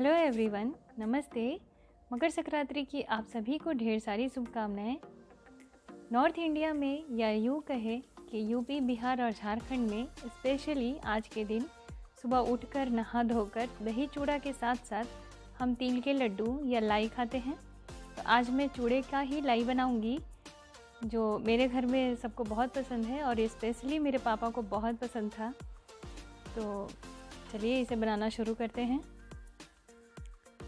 Hello everyone, नमस्ते। मकर संक्रांति की आप सभी को ढेर सारी शुभकामनाएं। नॉर्थ इंडिया में या यूँ कहे कि यूपी, बिहार और झारखंड में स्पेशली आज के दिन सुबह उठकर नहा धोकर दही चूड़ा के साथ साथ हम तिल के लड्डू या लाई खाते हैं। तो आज मैं चूड़े का ही लाई बनाऊंगी, जो मेरे घर में सबको बहुत पसंद है और स्पेशली मेरे पापा को बहुत पसंद था। तो चलिए इसे बनाना शुरू करते हैं।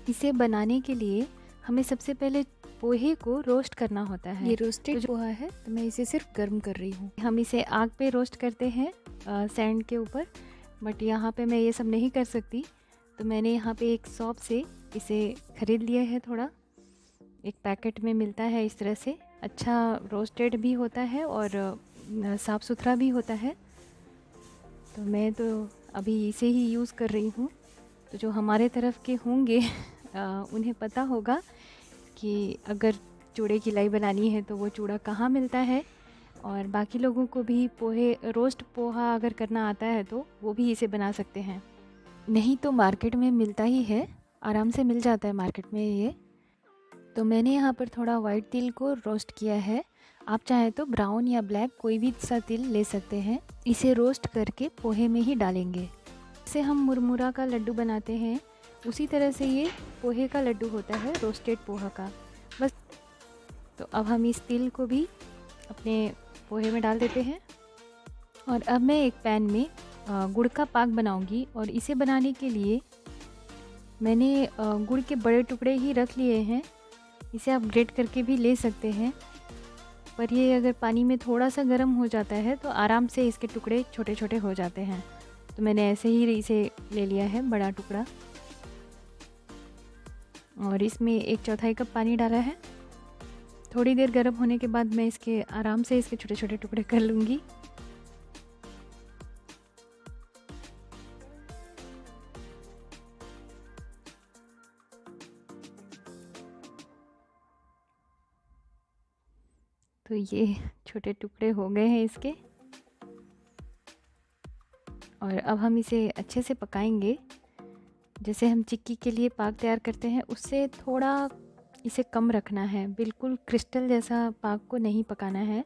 इसे बनाने के लिए हमें सबसे पहले पोहे को रोस्ट करना होता है। ये रोस्टेड पोहा है तो मैं इसे सिर्फ गर्म कर रही हूँ। हम इसे आग पे रोस्ट करते हैं सैंड के ऊपर, बट यहाँ पे मैं ये सब नहीं कर सकती, तो मैंने यहाँ पे एक शॉप से इसे ख़रीद लिया है। थोड़ा एक पैकेट में मिलता है इस तरह से, अच्छा रोस्टेड भी होता है और साफ़ सुथरा भी होता है। तो मैं तो अभी इसे ही यूज़ कर रही हूँ। तो जो हमारे तरफ के होंगे उन्हें पता होगा कि अगर चूड़े की लाई बनानी है तो वो चूड़ा कहाँ मिलता है, और बाकी लोगों को भी रोस्ट पोहा अगर करना आता है तो वो भी इसे बना सकते हैं। नहीं तो मार्केट में मिलता ही है, आराम से मिल जाता है मार्केट में ये। तो मैंने यहाँ पर थोड़ा वाइट तिल को रोस्ट किया है। आप चाहे तो ब्राउन या ब्लैक कोई भी सा तिल ले सकते हैं। इसे रोस्ट करके पोहे में ही डालेंगे। इसे हम मुरमुरा का लड्डू बनाते हैं, उसी तरह से ये पोहे का लड्डू होता है, रोस्टेड पोहा का बस। तो अब हम इस तिल को भी अपने पोहे में डाल देते हैं। और अब मैं एक पैन में गुड़ का पाक बनाऊंगी, और इसे बनाने के लिए मैंने गुड़ के बड़े टुकड़े ही रख लिए हैं। इसे आप ग्रेट करके भी ले सकते हैं, पर ये अगर पानी में थोड़ा सा गर्म हो जाता है तो आराम से इसके टुकड़े छोटे छोटे हो जाते हैं। तो मैंने ऐसे ही इसे ले लिया है बड़ा टुकड़ा, और इसमें 1/4 कप पानी डाला है। थोड़ी देर गर्म होने के बाद मैं इसके आराम से इसके छोटे छोटे टुकड़े कर लूँगी। तो ये छोटे टुकड़े हो गए हैं इसके, और अब हम इसे अच्छे से पकाएंगे। जैसे हम चिक्की के लिए पाक तैयार करते हैं उससे थोड़ा इसे कम रखना है, बिल्कुल क्रिस्टल जैसा पाक को नहीं पकाना है।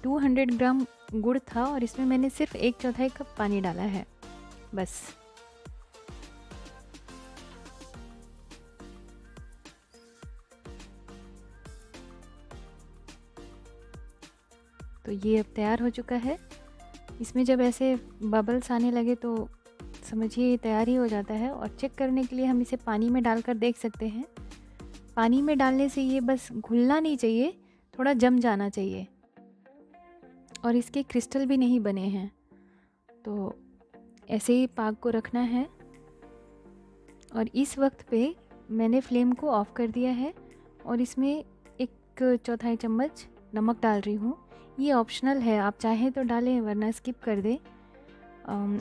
टू 200 ग्राम गुड़ था और इसमें मैंने सिर्फ 1/4 कप पानी डाला है बस। तो ये अब तैयार हो चुका है। इसमें जब ऐसे बबल्स आने लगे तो समझिए ये तैयार ही हो जाता है। और चेक करने के लिए हम इसे पानी में डालकर देख सकते हैं। पानी में डालने से ये बस घुलना नहीं चाहिए, थोड़ा जम जाना चाहिए, और इसके क्रिस्टल भी नहीं बने हैं। तो ऐसे ही पाक को रखना है। और इस वक्त पे मैंने फ्लेम को ऑफ़ कर दिया है और इसमें 1/4 चम्मच नमक डाल रही हूँ। ये ऑप्शनल है, आप चाहें तो डालें वरना स्किप कर दें।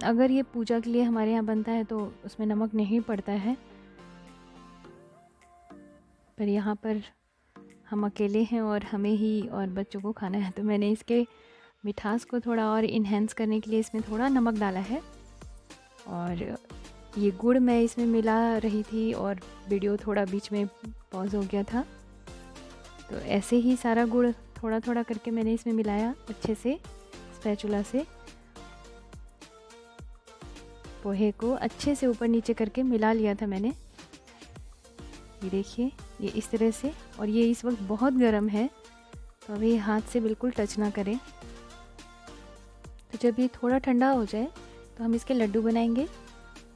अगर ये पूजा के लिए हमारे यहाँ बनता है तो उसमें नमक नहीं पड़ता है, पर यहाँ पर हम अकेले हैं और हमें ही और बच्चों को खाना है, तो मैंने इसके मिठास को थोड़ा और इन्हेंस करने के लिए इसमें थोड़ा नमक डाला है। और ये गुड़ मैं इसमें मिला रही थी और वीडियो थोड़ा बीच में पॉज हो गया था। तो ऐसे ही सारा गुड़ थोड़ा थोड़ा करके मैंने इसमें मिलाया अच्छे से स्पैचुला से। पोहे को अच्छे से ऊपर नीचे करके मिला लिया था मैंने। ये देखिए, ये इस तरह से। और ये इस वक्त बहुत गर्म है, तो अभी हाथ से बिल्कुल टच ना करें। तो जब ये थोड़ा ठंडा हो जाए तो हम इसके लड्डू बनाएंगे।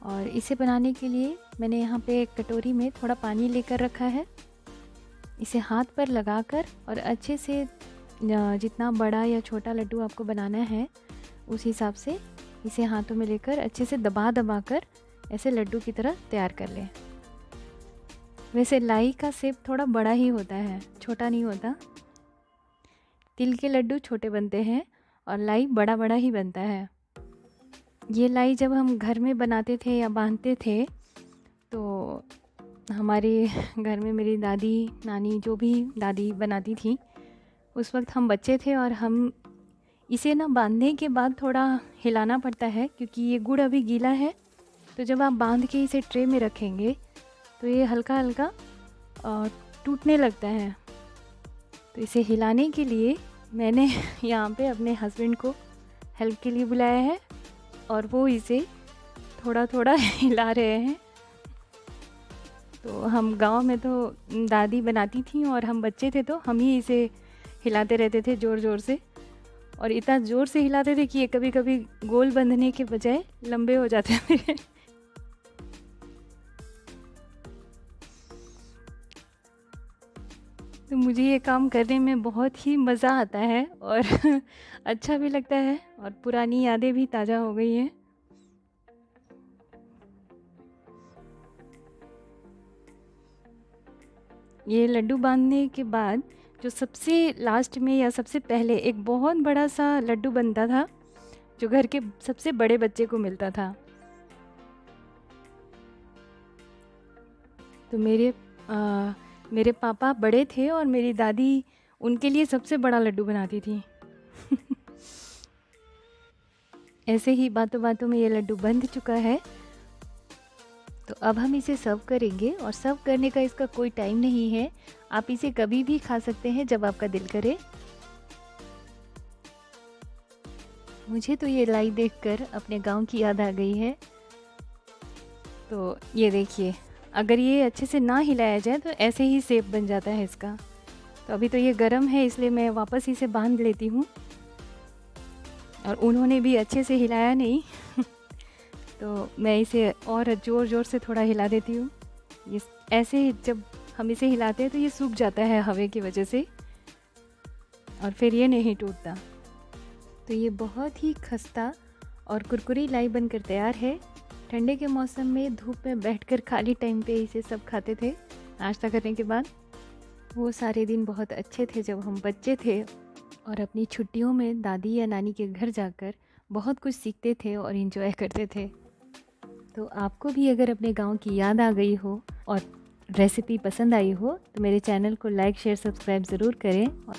और इसे बनाने के लिए मैंने यहाँ पे एक कटोरी में थोड़ा पानी लेकर रखा है। इसे हाथ पर लगाकर और अच्छे से जितना बड़ा या छोटा लड्डू आपको बनाना है उस हिसाब से इसे हाथों में लेकर अच्छे से दबा दबा कर ऐसे लड्डू की तरह तैयार कर लें। वैसे लाई का शेप थोड़ा बड़ा ही होता है, छोटा नहीं होता। तिल के लड्डू छोटे बनते हैं और लाई बड़ा बड़ा ही बनता है। ये लाई जब हम घर में बनाते थे या बांधते थे तो हमारे घर में मेरी दादी नानी जो भी दादी बनाती थी, उस वक्त हम बच्चे थे और हम इसे ना बांधने के बाद थोड़ा हिलाना पड़ता है क्योंकि ये गुड़ अभी गीला है। तो जब आप बांध के इसे ट्रे में रखेंगे तो ये हल्का हल्का टूटने लगता है। तो इसे हिलाने के लिए मैंने यहाँ पे अपने हस्बैंड को हेल्प के लिए बुलाया है और वो इसे थोड़ा थोड़ा हिला रहे हैं। तो हम गांव में तो दादी बनाती थी और हम बच्चे थे तो हम ही इसे हिलाते रहते थे ज़ोर ज़ोर से, और इतना ज़ोर से हिलाते थे कि ये कभी कभी गोल बंधने के बजाय लंबे हो जाते थे। तो मुझे ये काम करने में बहुत ही मज़ा आता है और अच्छा भी लगता है और पुरानी यादें भी ताज़ा हो गई हैं। ये लड्डू बांधने के बाद जो सबसे लास्ट में या सबसे पहले एक बहुत बड़ा सा लड्डू बनता था जो घर के सबसे बड़े बच्चे को मिलता था। तो मेरे पापा बड़े थे और मेरी दादी उनके लिए सबसे बड़ा लड्डू बनाती थी। ऐसे ही बातों बातों में ये लड्डू बंध चुका है। तो अब हम इसे सर्व करेंगे और सर्व करने का इसका कोई टाइम नहीं है, आप इसे कभी भी खा सकते हैं जब आपका दिल करे। मुझे तो ये लाइव देखकर अपने गांव की याद आ गई है। तो ये देखिए, अगर ये अच्छे से ना हिलाया जाए तो ऐसे ही शेप बन जाता है इसका। तो अभी तो ये गर्म है इसलिए मैं वापस इसे बांध लेती हूँ, और उन्होंने भी अच्छे से हिलाया नहीं तो मैं इसे और ज़ोर ज़ोर से थोड़ा हिला देती हूँ। ये ऐसे ही जब हम इसे हिलाते हैं तो ये सूख जाता है हवा की वजह से और फिर ये नहीं टूटता। तो ये बहुत ही खस्ता और कुरकुरी लाई बनकर तैयार है। ठंडे के मौसम में धूप में बैठकर खाली टाइम पे इसे सब खाते थे नाश्ता करने के बाद। वो सारे दिन बहुत अच्छे थे जब हम बच्चे थे और अपनी छुट्टियों में दादी या नानी के घर जाकर बहुत कुछ सीखते थे और एंजॉय करते थे। तो आपको भी अगर अपने गांव की याद आ गई हो और रेसिपी पसंद आई हो तो मेरे चैनल को लाइक शेयर सब्सक्राइब ज़रूर करें और